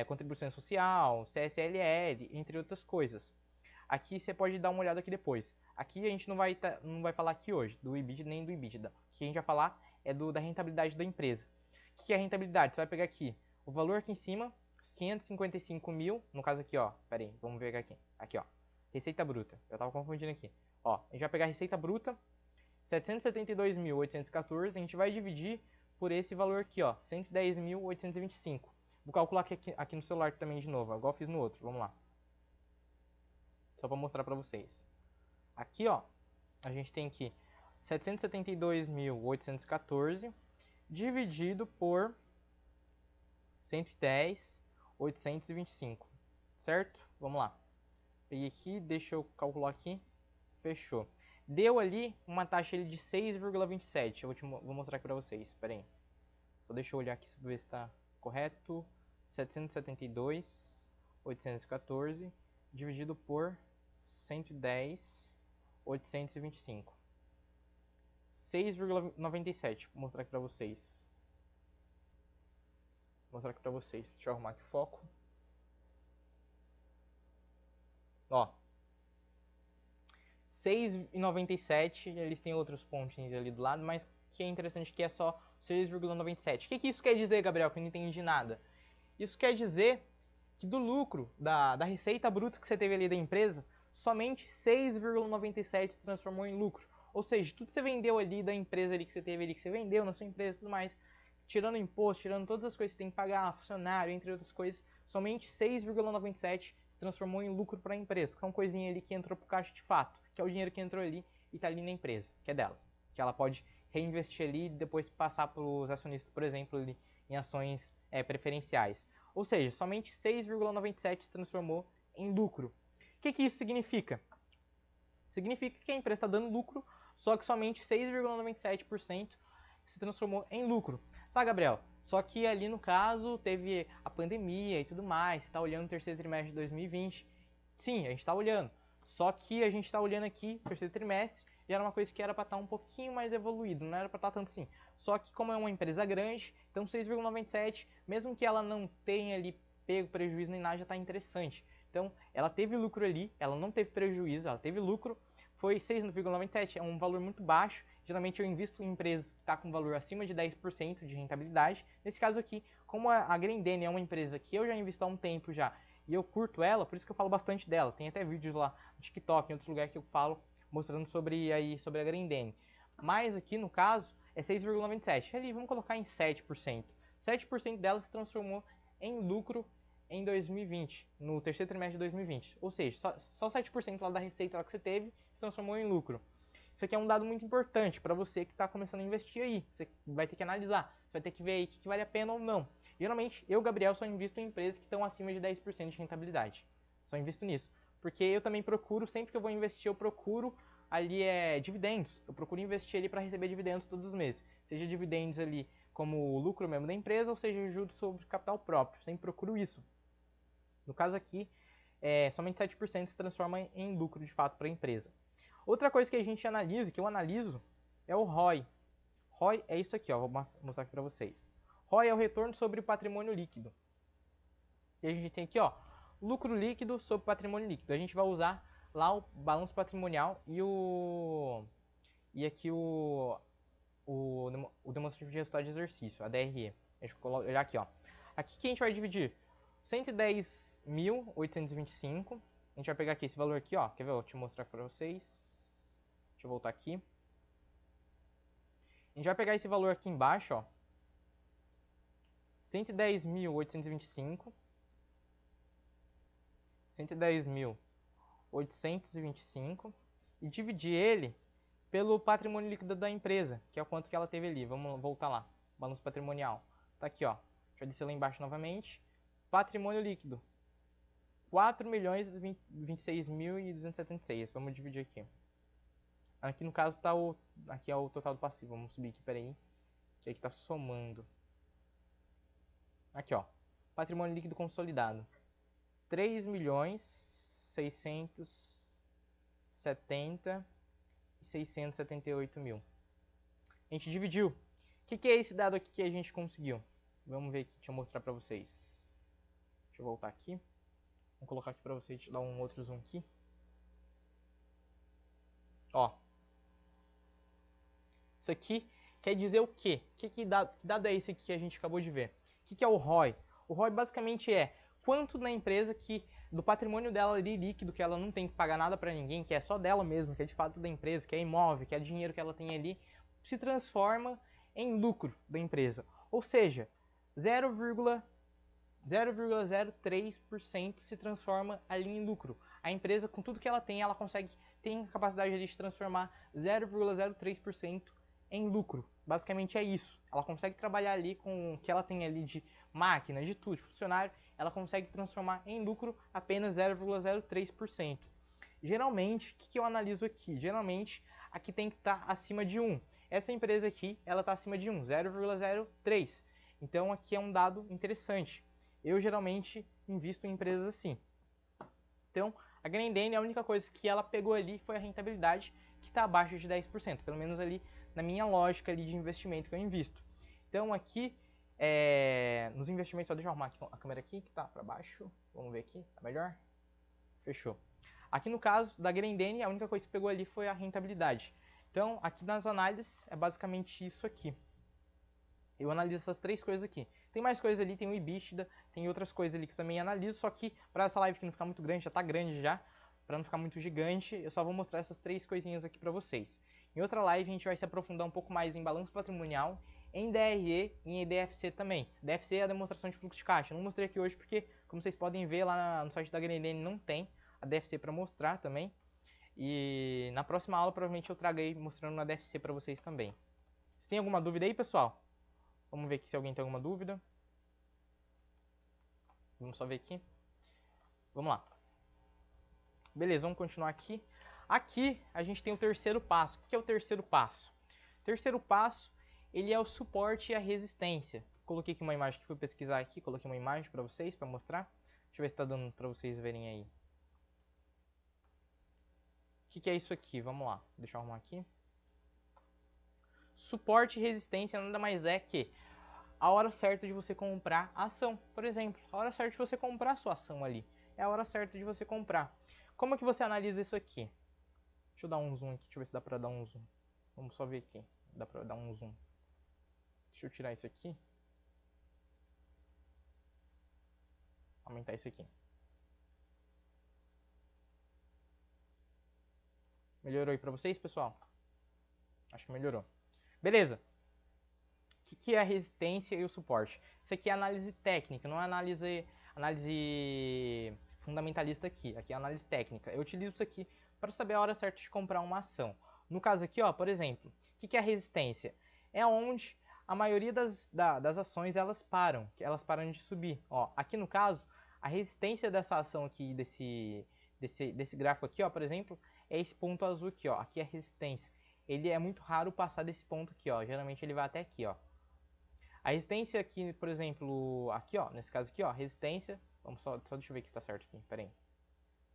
contribuição social, CSLL, entre outras coisas. Aqui você pode dar uma olhada aqui depois. Aqui a gente não vai falar aqui hoje do EBIT nem do EBITDA. O que a gente vai falar é da rentabilidade da empresa. O que é a rentabilidade? Você vai pegar aqui o valor aqui em cima, os 555 mil, no caso aqui, ó, pera aí, vamos ver aqui. Aqui, ó, receita bruta. Eu tava confundindo aqui. Ó, a gente vai pegar a receita bruta, 772.814, a gente vai dividir por esse valor aqui, ó, 110.825. Vou calcular aqui no celular também de novo, igual eu fiz no outro, vamos lá. Só para mostrar para vocês. Aqui, ó, a gente tem aqui 772.814 dividido por 110.825, certo? Vamos lá. Peguei aqui, deixa eu calcular aqui, fechou. Deu ali uma taxa de 6,27. Vou mostrar aqui para vocês, espera aí. Só deixa eu olhar aqui para ver se está correto. 772.814 dividido por 110.825. 6,97. Vou mostrar aqui pra vocês. Deixa eu arrumar aqui o foco. Ó. 6,97. Eles têm outros pontinhos ali do lado, mas que é interessante que é só 6,97. O que isso quer dizer, Gabriel? Que eu não entendi nada. Isso quer dizer que do lucro, da receita bruta que você teve ali da empresa, somente 6,97 se transformou em lucro. Ou seja, tudo que você vendeu ali da empresa ali que você teve ali, que você vendeu na sua empresa e tudo mais, tirando imposto, tirando todas as coisas que você tem que pagar, funcionário, entre outras coisas, somente 6,97 se transformou em lucro para a empresa. Que são coisinhas ali que entrou para o caixa de fato, que é o dinheiro que entrou ali e está ali na empresa, que é dela. Que ela pode reinvestir ali e depois passar para os acionistas, por exemplo, ali, em ações preferenciais. Ou seja, somente 6,97 se transformou em lucro. O que isso significa? Significa que a empresa está dando lucro, só que somente 6,97% se transformou em lucro. Tá, Gabriel? Só que ali no caso teve a pandemia e tudo mais, você está olhando o terceiro trimestre de 2020. Sim, a gente está olhando. Só que a gente está olhando aqui, terceiro trimestre, já era uma coisa que era para estar um pouquinho mais evoluído, não era para estar tanto assim. Só que como é uma empresa grande, então 6,97, mesmo que ela não tenha ali pego prejuízo nem nada, já está interessante. Então ela teve lucro ali, ela não teve prejuízo, ela teve lucro, foi 6,97, é um valor muito baixo. Geralmente eu invisto em empresas que estão com valor acima de 10% de rentabilidade. Nesse caso aqui, como a Grendene é uma empresa que eu já invisto há um tempo já, e eu curto ela, por isso que eu falo bastante dela. Tem até vídeos lá no TikTok, em outros lugares que eu falo, mostrando sobre a Grendene. Mas aqui no caso é 6,97. Ali vamos colocar em 7%. 7% dela se transformou em lucro em 2020, no terceiro trimestre de 2020. Ou seja, só 7% lá da receita lá que você teve se transformou em lucro. Isso aqui é um dado muito importante para você que está começando a investir aí. Você vai ter que analisar, você vai ter que ver aí o que vale a pena ou não. Geralmente, eu, Gabriel, só invisto em empresas que estão acima de 10% de rentabilidade. Só invisto nisso. Porque eu também procuro, sempre que eu vou investir, eu procuro ali é dividendos. Eu procuro investir ali para receber dividendos todos os meses. Seja dividendos ali como o lucro mesmo da empresa, ou seja, juros sobre capital próprio. Sempre procuro isso. No caso aqui, somente 7% se transforma em lucro de fato para a empresa. Outra coisa que a gente analisa, que eu analiso, é o ROI. ROI é isso aqui, ó, vou mostrar aqui para vocês. ROI é o retorno sobre o patrimônio líquido. E a gente tem aqui, ó, lucro líquido sobre patrimônio líquido. A gente vai usar lá o balanço patrimonial e aqui o demonstrativo de resultado de exercício, a DRE. A gente coloca olhar aqui, ó. Aqui que a gente vai dividir 110.825. A gente vai pegar aqui esse valor aqui, ó. Quer ver? Eu vou te mostrar para vocês. Deixa eu voltar aqui. A gente vai pegar esse valor aqui embaixo, ó. 110.825. 110.825 e dividir ele pelo patrimônio líquido da empresa, que é o quanto que ela teve ali. Vamos voltar lá. Balanço patrimonial. Tá aqui, ó. Deixa eu descer lá embaixo novamente. Patrimônio líquido. 4.026.276. Vamos dividir aqui. Aqui no caso tá aqui é o total do passivo. Vamos subir aqui, peraí. Que aqui tá somando. Aqui, ó. Patrimônio líquido consolidado. 3.670.678 mil. A gente dividiu. O que é esse dado aqui que a gente conseguiu? Vamos ver aqui, deixa eu mostrar pra vocês. Deixa eu voltar aqui. Vou colocar aqui pra vocês, deixa eu dar um outro zoom aqui. Ó. Isso aqui quer dizer o quê? Que dado é esse aqui que a gente acabou de ver? O que é o ROI? O ROI basicamente é quanto na empresa do patrimônio dela ali líquido, que ela não tem que pagar nada para ninguém, que é só dela mesmo, que é de fato da empresa, que é imóvel, que é dinheiro que ela tem ali, se transforma em lucro da empresa. Ou seja, 0,03% se transforma ali em lucro. A empresa, com tudo que ela tem tem a capacidade ali de transformar 0,03% em lucro. Basicamente é isso. Ela consegue trabalhar ali com o que ela tem ali de máquina, de tudo, de funcionário, ela consegue transformar em lucro apenas 0,03%. Geralmente, o que eu analiso aqui? Geralmente, aqui tem que estar acima de 1. Essa empresa aqui, ela está acima de 1, 0,03. Então, aqui é um dado interessante. Eu, geralmente, invisto em empresas assim. Então, a Grendene, a única coisa que ela pegou ali foi a rentabilidade, que está abaixo de 10%. Pelo menos ali na minha lógica ali de investimento que eu invisto. Então, aqui, nos investimentos, só deixa eu arrumar aqui a câmera aqui, que tá para baixo. Vamos ver aqui, tá melhor? Fechou. Aqui no caso da Grendene, a única coisa que pegou ali foi a rentabilidade. Então, aqui nas análises, é basicamente isso aqui. Eu analiso essas três coisas aqui. Tem mais coisas ali, tem o EBITDA, tem outras coisas ali que eu também analiso, só que para essa live que não ficar muito grande, já tá grande já, para não ficar muito gigante, eu só vou mostrar essas três coisinhas aqui para vocês. Em outra live a gente vai se aprofundar um pouco mais em balanço patrimonial, em DRE e em DFC também. DFC é a demonstração de fluxo de caixa. Eu não mostrei aqui hoje porque, como vocês podem ver lá no site da Grendene, não tem a DFC para mostrar também. E na próxima aula provavelmente eu trago aí mostrando a DFC para vocês também. Se tem alguma dúvida aí, pessoal? Vamos ver aqui se alguém tem alguma dúvida. Vamos só ver aqui. Vamos lá. Beleza, vamos continuar aqui. Aqui a gente tem o terceiro passo. O que é o terceiro passo? O terceiro passo, ele é o suporte e a resistência. Coloquei aqui uma imagem que fui pesquisar aqui, coloquei uma imagem para vocês, para mostrar. Deixa eu ver se está dando para vocês verem aí. O que é isso aqui? Vamos lá, deixa eu arrumar aqui. Suporte e resistência nada mais é que a hora certa de você comprar a ação. Por exemplo, a hora certa de você comprar a sua ação ali. É a hora certa de você comprar. Como é que você analisa isso aqui? Deixa eu dar um zoom aqui, deixa eu ver se dá pra dar um zoom. Vamos só ver aqui, dá pra dar um zoom. Deixa eu tirar isso aqui. Aumentar isso aqui. Melhorou aí pra vocês, pessoal? Acho que melhorou. Beleza. O que é a resistência e o suporte? Isso aqui é análise técnica, não é análise fundamentalista aqui. Aqui é análise técnica. Eu utilizo isso aqui para saber a hora certa de comprar uma ação. No caso aqui, ó, por exemplo, o que é a resistência? É onde a maioria das ações elas param de subir. Ó, aqui no caso, a resistência dessa ação aqui, desse gráfico aqui, ó, por exemplo, é esse ponto azul aqui, ó. Aqui é a resistência. Ele é muito raro passar desse ponto aqui, ó. Geralmente ele vai até aqui, ó. A resistência aqui, por exemplo, aqui, ó. Nesse caso aqui, ó. Resistência. Vamos só deixa eu ver que está certo aqui. Pera aí.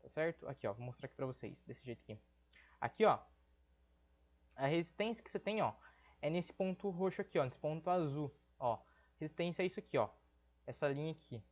Tá certo? Aqui, ó. Vou mostrar aqui pra vocês. Desse jeito aqui. Aqui, ó. A resistência que você tem, ó. É nesse ponto roxo aqui, ó. Nesse ponto azul, ó. Resistência é isso aqui, ó. Essa linha aqui.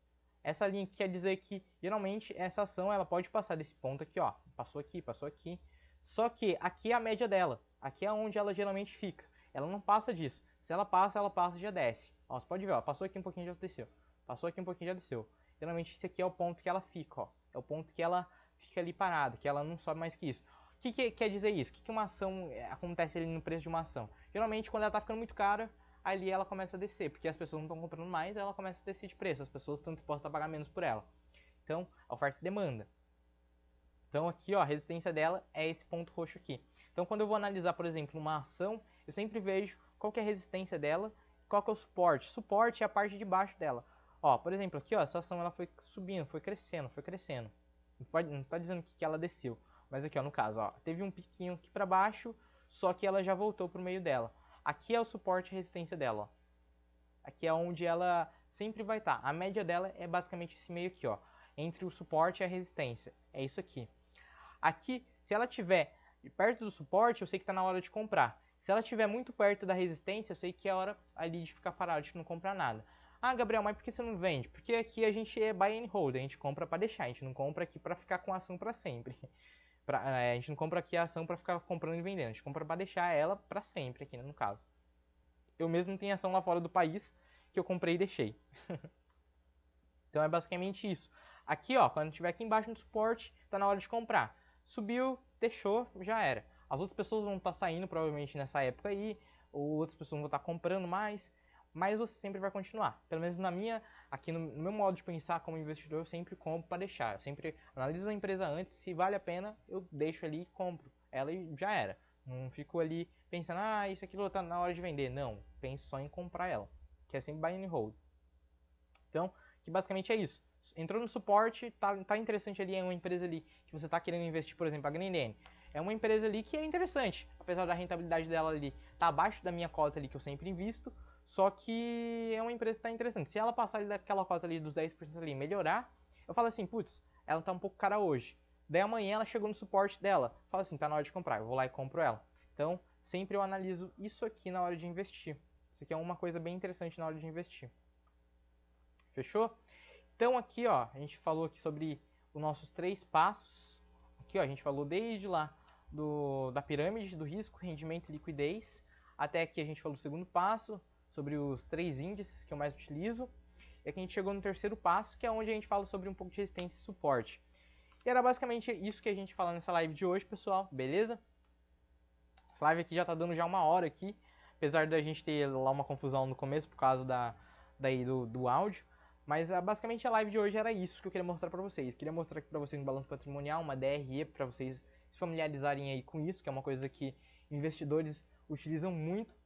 Essa linha aqui quer dizer que, geralmente, essa ação ela pode passar desse ponto aqui, ó. Passou aqui, passou aqui. Só que aqui é a média dela. Aqui é onde ela geralmente fica. Ela não passa disso. Se ela passa e já desce. Ó, você pode ver, ó. Passou aqui um pouquinho e já desceu. Passou aqui um pouquinho e já desceu. Geralmente, esse aqui é o ponto que ela fica, ó. É o ponto que ela fica ali parada, que ela não sobe mais que isso. O que quer dizer isso? O que uma ação acontece ali no preço de uma ação? Geralmente, quando ela tá ficando muito cara, ali ela começa a descer, porque as pessoas não estão comprando mais, ela começa a descer de preço, as pessoas estão dispostas a pagar menos por ela. Então, a oferta e demanda. Então aqui, ó, a resistência dela é esse ponto roxo aqui. Então quando eu vou analisar, por exemplo, uma ação, eu sempre vejo qual que é a resistência dela, qual que é o suporte. Suporte é a parte de baixo dela. Ó, por exemplo, aqui, ó, essa ação ela foi subindo, foi crescendo, foi crescendo. Não tá dizendo que ela desceu, mas aqui, ó, no caso, ó, teve um piquinho aqui para baixo, só que ela já voltou pro meio dela. Aqui é o suporte e resistência dela, ó. Aqui é onde ela sempre vai estar. A média dela é basicamente esse meio aqui, ó, entre o suporte e a resistência. É isso aqui. Aqui, se ela estiver perto do suporte, eu sei que está na hora de comprar. Se ela estiver muito perto da resistência, eu sei que é hora ali de ficar parado, de não comprar nada. Ah, Gabriel, mas por que você não vende? Porque aqui a gente é buy and hold, a gente compra para deixar, a gente não compra aqui para ficar com a ação para sempre. A gente não compra aqui a ação para ficar comprando e vendendo, a gente compra para deixar ela para sempre aqui, né, no caso. Eu mesmo tenho ação lá fora do país que eu comprei e deixei. Então é basicamente isso. Aqui, ó, quando estiver aqui embaixo no suporte, tá na hora de comprar. Subiu, deixou, já era. As outras pessoas vão estar saindo provavelmente nessa época aí, ou outras pessoas vão estar comprando mais, mas você sempre vai continuar. Pelo menos na minha, aqui no meu modo de pensar como investidor, eu sempre compro para deixar. Eu sempre analiso a empresa antes, se vale a pena, eu deixo ali e compro ela e já era. Não fico ali pensando, ah, isso aqui tá na hora de vender. Não, penso só em comprar ela, que é sempre buy and hold. Então, que basicamente é isso. Entrou no suporte, tá interessante ali, é uma empresa ali que você tá querendo investir, por exemplo, a Grendene. É uma empresa ali que é interessante, apesar da rentabilidade dela ali tá abaixo da minha cota ali que eu sempre invisto, só que é uma empresa que tá interessante. Se ela passar ali daquela cota ali dos 10% ali e melhorar, eu falo assim, putz, ela tá um pouco cara hoje. Daí amanhã ela chegou no suporte dela, fala assim, tá na hora de comprar, eu vou lá e compro ela. Então, sempre eu analiso isso aqui na hora de investir. Isso aqui é uma coisa bem interessante na hora de investir. Fechou? Então aqui, ó, a gente falou aqui sobre os nossos 3 passos. Aqui, ó, a gente falou desde lá da pirâmide do risco, rendimento e liquidez. Até aqui a gente falou do segundo passo, sobre os 3 índices que eu mais utilizo. E aqui a gente chegou no terceiro passo, que é onde a gente fala sobre um pouco de resistência e suporte. E era basicamente isso que a gente fala nessa live de hoje, pessoal, beleza? Essa live aqui já tá dando já 1 hora aqui, apesar da gente ter lá uma confusão no começo por causa do áudio. Mas basicamente a live de hoje era isso que eu queria mostrar pra vocês. Queria mostrar aqui pra vocês um balanço patrimonial, uma DRE, pra vocês se familiarizarem aí com isso, que é uma coisa que investidores utilizam muito.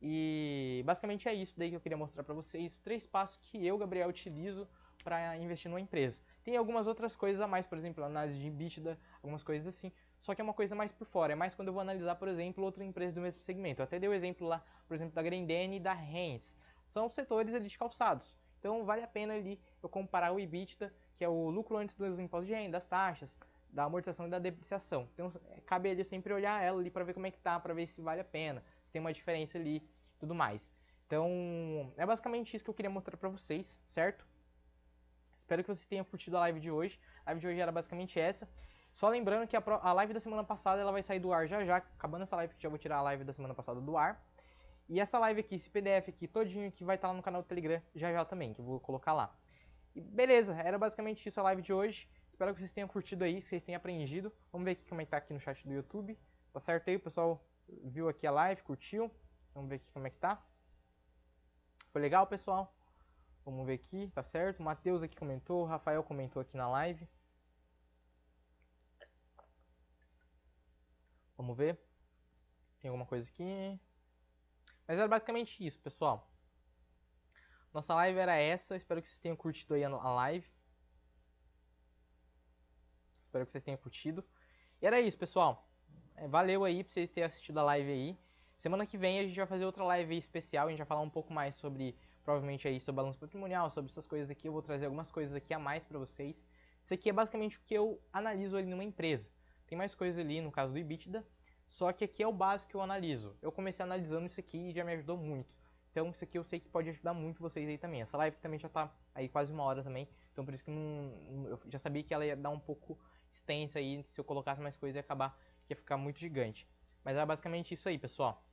E basicamente é isso daí que eu queria mostrar pra vocês. 3 passos que eu, Gabriel, utilizo para investir numa empresa. Tem algumas outras coisas a mais, por exemplo, análise de EBITDA, algumas coisas assim. Só que é uma coisa mais por fora. É mais quando eu vou analisar, por exemplo, outra empresa do mesmo segmento. Eu até dei o exemplo lá, por exemplo, da Grendene e da Heinz. São setores ali de calçados. Então vale a pena ali eu comparar o EBITDA, que é o lucro antes dos impostos de renda, das taxas, da amortização e da depreciação. Então cabe ali sempre olhar ela ali para ver como é que tá, para ver se vale a pena, se tem uma diferença ali e tudo mais. Então é basicamente isso que eu queria mostrar para vocês, certo? Espero que vocês tenham curtido a live de hoje. A live de hoje era basicamente essa. Só lembrando que a live da semana passada ela vai sair do ar já já. Acabando essa live, que já vou tirar a live da semana passada do ar. E essa live aqui, esse PDF aqui, todinho aqui, vai estar lá no canal do Telegram já já também, que eu vou colocar lá. E beleza, era basicamente isso a live de hoje. Espero que vocês tenham curtido aí, que vocês tenham aprendido. Vamos ver aqui como é que tá aqui no chat do YouTube. Tá certo aí, o pessoal viu aqui a live, curtiu. Vamos ver aqui como é que tá. Foi legal, pessoal? Vamos ver aqui, tá certo? O Matheus aqui comentou, o Rafael comentou aqui na live. Vamos ver. Tem alguma coisa aqui? Mas era basicamente isso, pessoal. Nossa live era essa. Espero que vocês tenham curtido aí a live. Espero que vocês tenham curtido. E era isso, pessoal. Valeu aí pra vocês terem assistido a live aí. Semana que vem a gente vai fazer outra live especial. A gente vai falar um pouco mais sobre, provavelmente aí, sobre balanço patrimonial, sobre essas coisas aqui. Eu vou trazer algumas coisas aqui a mais pra vocês. Isso aqui é basicamente o que eu analiso ali numa empresa. Tem mais coisas ali, no caso do EBITDA. Só que aqui é o básico que eu analiso. Eu comecei analisando isso aqui e já me ajudou muito. Então isso aqui eu sei que pode ajudar muito vocês aí também. Essa live também já tá aí quase 1 hora também. Então por isso que eu já sabia que ela ia dar um pouco extensa aí. Se eu colocasse mais coisa ia acabar que ia ficar muito gigante. Mas é basicamente isso aí, pessoal.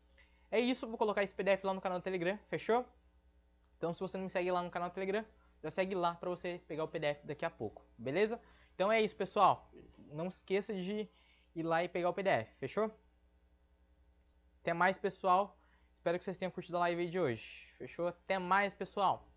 É isso, vou colocar esse PDF lá no canal do Telegram, fechou? Então se você não me segue lá no canal do Telegram, já segue lá pra você pegar o PDF daqui a pouco, beleza? Então é isso, pessoal. Não esqueça de ir lá e pegar o PDF, fechou? Até mais, pessoal. Espero que vocês tenham curtido a live de hoje. Fechou? Até mais, pessoal.